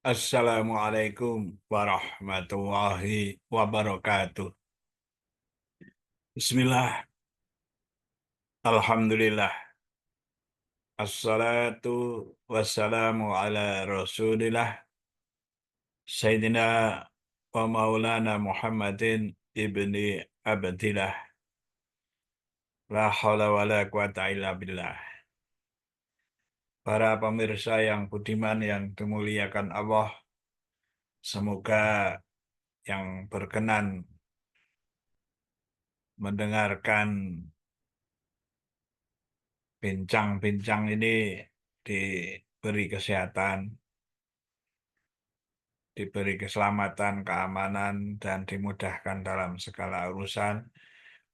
Assalamualaikum warahmatullahi wabarakatuh. Bismillah, Alhamdulillah, Assalatu wassalamu ala Rasulillah, Sayyidina wa Maulana Muhammadin ibni Abdillah, la hawla wa la quwata illa billah. Para pemirsa yang budiman yang dimuliakan Allah, semoga yang berkenan mendengarkan bincang-bincang ini diberi kesehatan, diberi keselamatan, keamanan, dan dimudahkan dalam segala urusan,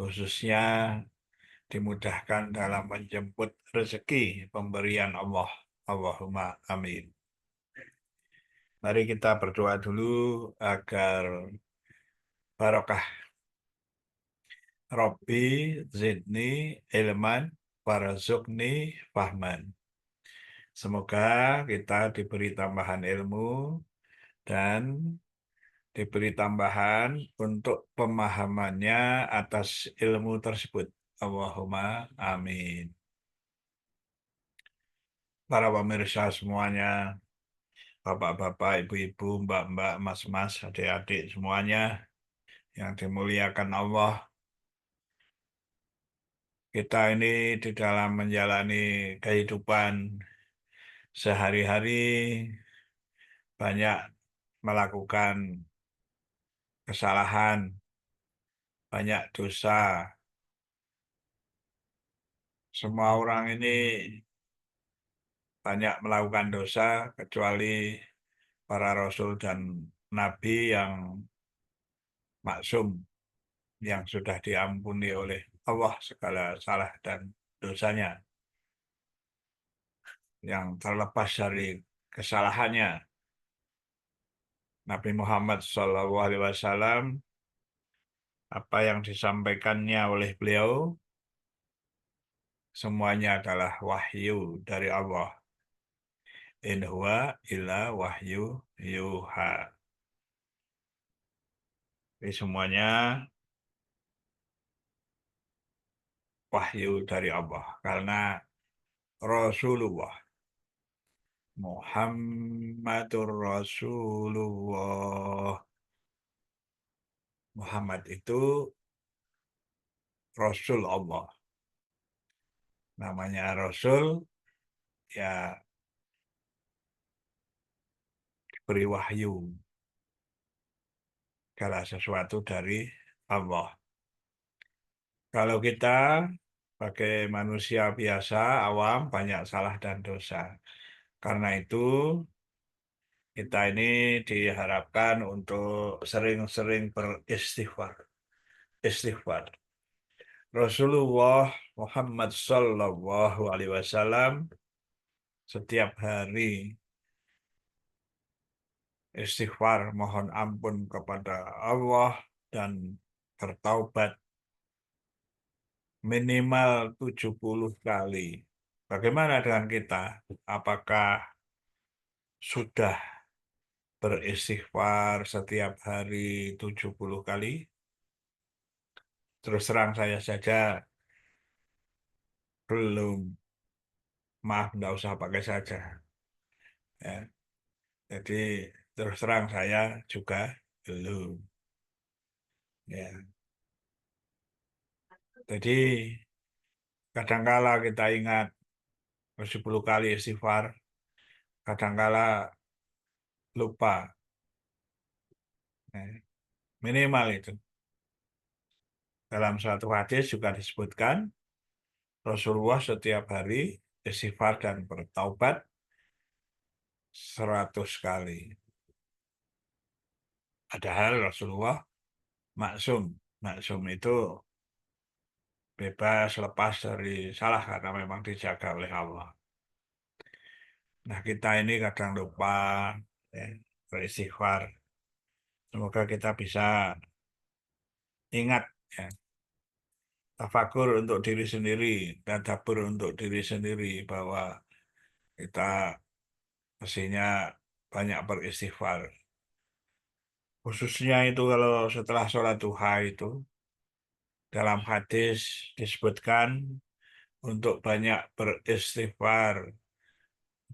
khususnya dimudahkan dalam menjemput rezeki pemberian Allah. Allahumma amin. Mari kita berdoa dulu agar barokah. Robbi zidni ilman warzuqni fahman. Semoga kita diberi tambahan ilmu dan diberi tambahan untuk pemahamannya atas ilmu tersebut. Allahumma amin. Para pemirsa semuanya, bapak-bapak, ibu-ibu, mbak-mbak, mas-mas, adik-adik semuanya yang dimuliakan Allah. Kita ini di dalam menjalani kehidupan sehari-hari banyak melakukan kesalahan, banyak dosa. Semua orang ini banyak melakukan dosa kecuali para rasul dan nabi yang maksum, yang sudah diampuni oleh Allah segala salah dan dosanya, yang terlepas dari kesalahannya. Nabi Muhammad SAW, apa yang disampaikannya oleh beliau semuanya adalah wahyu dari Allah. In huwa illa wahyu yuha. Jadi semuanya wahyu dari Allah karena Rasulullah Muhammadur Rasulullah. Muhammad itu Rasul Allah. Namanya Rasul, ya beri wahyu segala sesuatu dari Allah. Kalau kita sebagai manusia biasa, awam, banyak salah dan dosa. Karena itu, kita ini diharapkan untuk sering-sering beristighfar. Istighfar. Rasulullah Muhammad Sallallahu Alaihi Wasallam setiap hari istighfar, mohon ampun kepada Allah dan bertaubat minimal 70 kali. Bagaimana dengan kita? Apakah sudah beristighfar setiap hari 70 kali? Terus terang saya saja belum. Maaf, enggak usah pakai saja. Ya. Jadi terus terang saya juga belum. Ya. Jadi kadangkala kita ingat 10 kali istighfar, kadangkala lupa. Ya. Minimal itu. Dalam suatu hadis juga disebutkan Rasulullah setiap hari istighfar dan bertaubat 100 kali. Padahal Rasulullah maksum. Maksum itu bebas lepas dari salah karena memang dijaga oleh Allah. Nah, kita ini kadang lupa ya, beristighfar. Semoga kita bisa ingat ya, tafakur untuk diri sendiri, tadabbur untuk diri sendiri bahwa kita mestinya banyak beristighfar. Khususnya itu kalau setelah sholat duha itu, dalam hadis disebutkan untuk banyak beristighfar,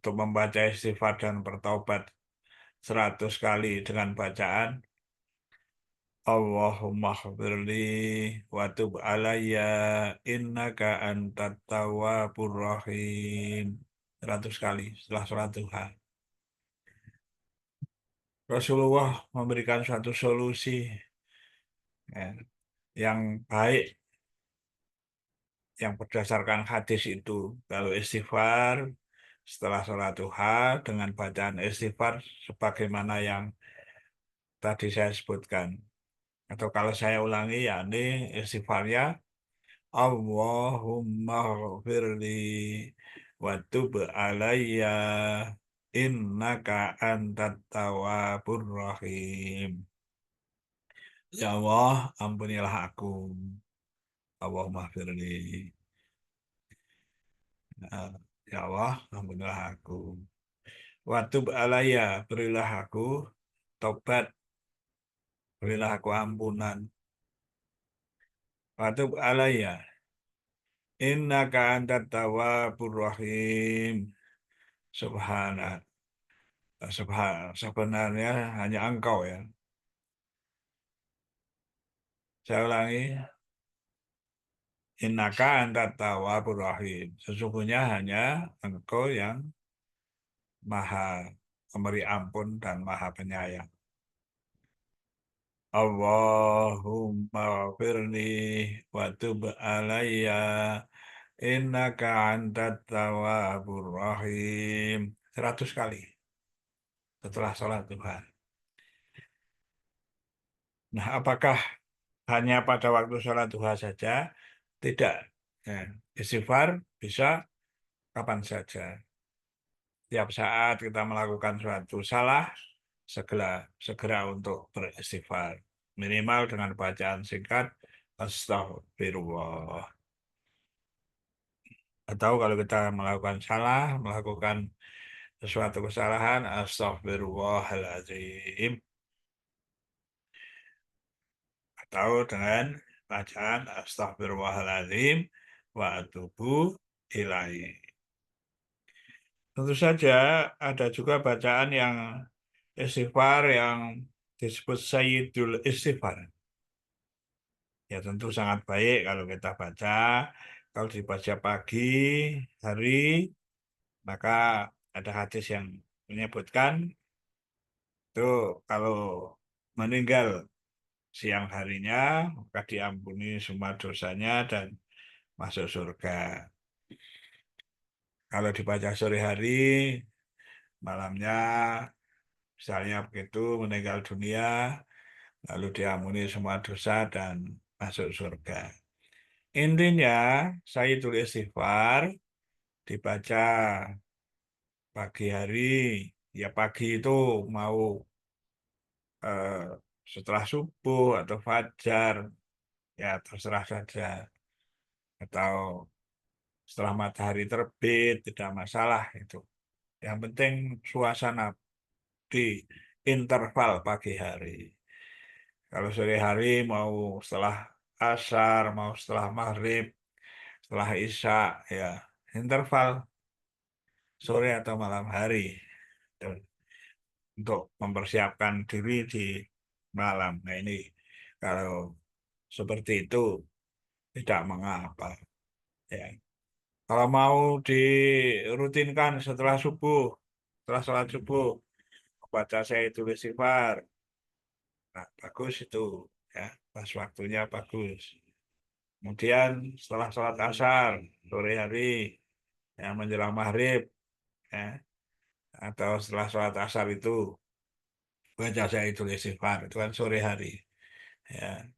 untuk membaca istighfar dan bertaubat 100 kali dengan bacaan Allahumma khfirli wa tub alayya innaka antat tawwabur rahim 100 kali setelah sholat duha. Rasulullah memberikan suatu solusi ya, yang baik yang berdasarkan hadis itu. Kalau istighfar setelah sholat duha dengan bacaan istighfar sebagaimana yang tadi saya sebutkan. Atau kalau saya ulangi ya ini istighfarnya Allahumma ghafirli wa tub alayya innaka antat tawwabur rahim. Ya Allah, ampunilah aku. Allahumma ghafirli. Nah, ya Allah, ampunilah aku. Wa tub alayya, berilah aku tobat, berilah aku ampunan. Wa tub alayya, innaka antat tawwabur rahim. Subhanallah. Sebenarnya hanya engkau ya. Saya ulangi, innaka antat tawwabur rahim. Sesungguhnya hanya engkau yang maha memberi ampun dan maha penyayang. Allahumma firni wa tub alayya innaka antat tawwabur rahim. 100 kali setelah sholat Tuhan. Nah, apakah hanya pada waktu sholat duha saja? Tidak. Ya, istighfar bisa kapan saja. Tiap saat kita melakukan suatu salah, segera untuk beristighfar. Minimal dengan bacaan singkat, Astagfirullah. Atau kalau kita melakukan salah, melakukan sesuatu kesalahan, Astagfirullahaladzim. Atau dengan bacaan Astagfirullahaladzim wa atubu ilaih. Tentu saja ada juga bacaan yang istighfar yang disebut Sayyidul Istighfar. Ya tentu sangat baik kalau kita baca. Kalau dibaca pagi hari, maka ada hadis yang menyebutkan itu kalau meninggal siang harinya, maka diampuni semua dosanya dan masuk surga. Kalau dibaca sore hari, malamnya misalnya begitu meninggal dunia, lalu diampuni semua dosa dan masuk surga. Intinya, saya tulis istighfar dibaca pagi hari, ya pagi itu mau eh, setelah subuh atau fajar, ya terserah saja. Atau setelah matahari terbit, tidak masalah itu. Yang penting suasana di interval pagi hari. Kalau sore hari mau setelah asar, mau setelah maghrib, setelah isya, ya interval sore atau malam hari dan untuk mempersiapkan diri di malam. Nah ini kalau seperti itu tidak mengapa. Ya. Kalau mau dirutinkan setelah sholat subuh, baca saya tulis istighfar. Nah, bagus itu, ya, pas waktunya bagus. Kemudian setelah sholat asar, sore hari, yang menjelang maghrib, ya, atau setelah sholat asar itu, baca saya tulis istighfar, itu kan sore hari. Ya.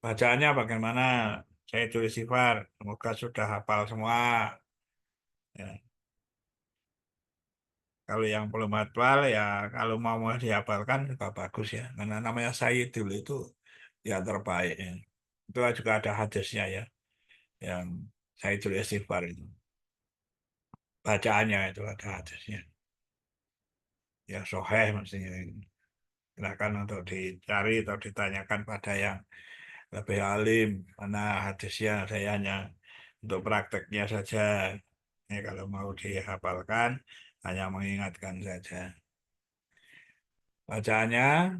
Bacaannya bagaimana? Saya tulis istighfar, semoga sudah hafal semua. Ya. Kalau yang belum hafal, ya kalau mau dihafalkan juga bagus ya. Karena namanya Sayyidul itu ya terbaik. Ya. Itu juga ada hadisnya ya, yang Sayyidul Istighfar itu. Bacaannya itu ada hadisnya. yang sahih maksudnya. Silakan untuk dicari atau ditanyakan pada yang lebih alim, mana hadisnya saya hanya untuk prakteknya saja. Ya, kalau mau dihafalkan, hanya mengingatkan saja. Bacaannya,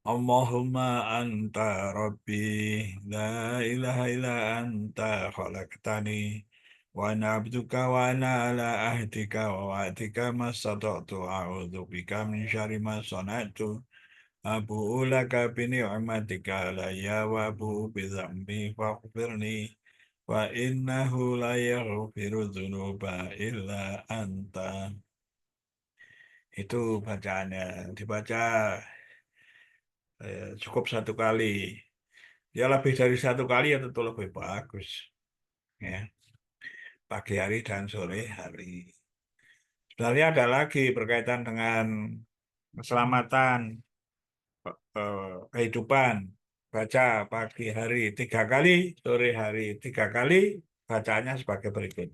Allahumma anta rabbi, la ilaha illa anta khalaqtani, wa ana abduka wa ana ala ahdika wa wa'dika mastata'tu a'udzu bika min syarri ma sana'tu. Abu'u laka bi ni'matika alayya wa abu'u bi dzambi faghfirli wa innahu la yaghfiru dzunuba illa anta. Itu bacaannya. Dibaca cukup satu kali. Ya lebih dari satu kali ya tentu lebih bagus. Ya, pagi hari dan sore hari. Sebenarnya ada lagi berkaitan dengan keselamatan kehidupan. Baca pagi hari 3 kali, sore hari 3 kali, bacanya sebagai berikut.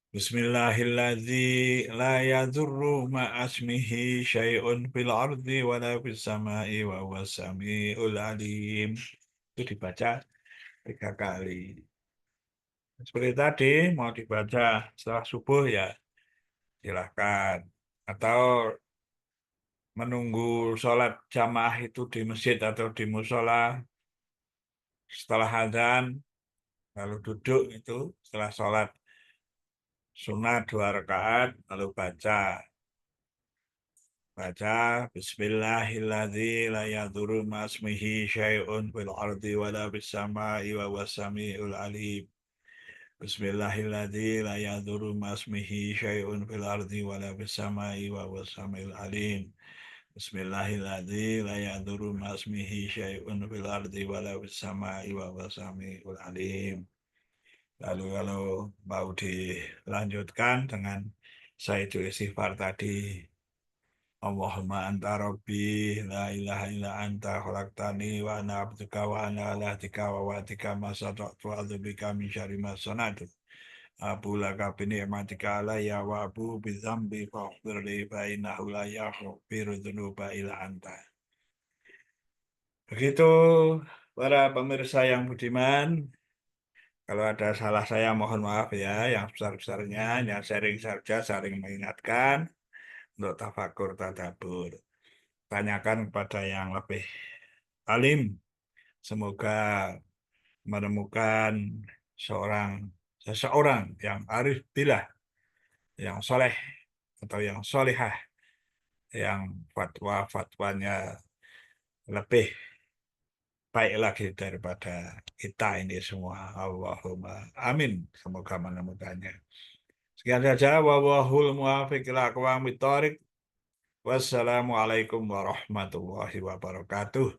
Bismillahirrahmanirrahim. La yadurru ma'asmihi syai'un fil ardi wa la fis sama'i wa huwas sami'ul alim. Itu dibaca 3 kali. Seperti tadi, mau dibaca setelah subuh ya silahkan. Atau menunggu sholat jamaah itu di masjid atau di musola setelah adzan lalu duduk itu setelah sholat sunat 2 rakaat lalu baca Bismillahirrahmanirrahim la yadurru ma'asmihi syai'un fil ardi wala bis sama'i wa huwas sami'ul alim. Bismillahirrahmanirrahim la yadurru ma'asmihi syai'un fil ardi wala bis sama'i wa huwas sami'ul alim. Bismillahirrahmanirrahim la yadurru ma'asmihi syai'un fil ardi wala bis sama'i wa huwas sami'ul alim. Lalu kalau mau dilanjutkan dengan Sayyidul Istighfar tadi, Allahumma anta rabbi, la ilaha illa anta khalaqtani wa ana abduka wa ana ala ahdika wa wa'dika ma sata'tu a'udzubika min syarri ma sana'tu. Abu laka bi ni'matika alayya wa abu bi dzambi faghfir li fa innahu la yaghfiru dzunuba illa anta. Begitu para pemirsa yang budiman, kalau ada salah saya mohon maaf ya, yang besar-besarnya, yang sharing saja, saling mengingatkan untuk tafakur tadabbur. Tanyakan kepada yang lebih alim, semoga menemukan seseorang yang arif billah, yang soleh atau yang solihah, yang fatwanya lebih baik lagi daripada kita ini semua. Allahumma amin. Semoga menemukannya. Sekian saja. Wallahul muwaffiq ila aqwamit thoriq. Wassalamualaikum warahmatullahi wabarakatuh.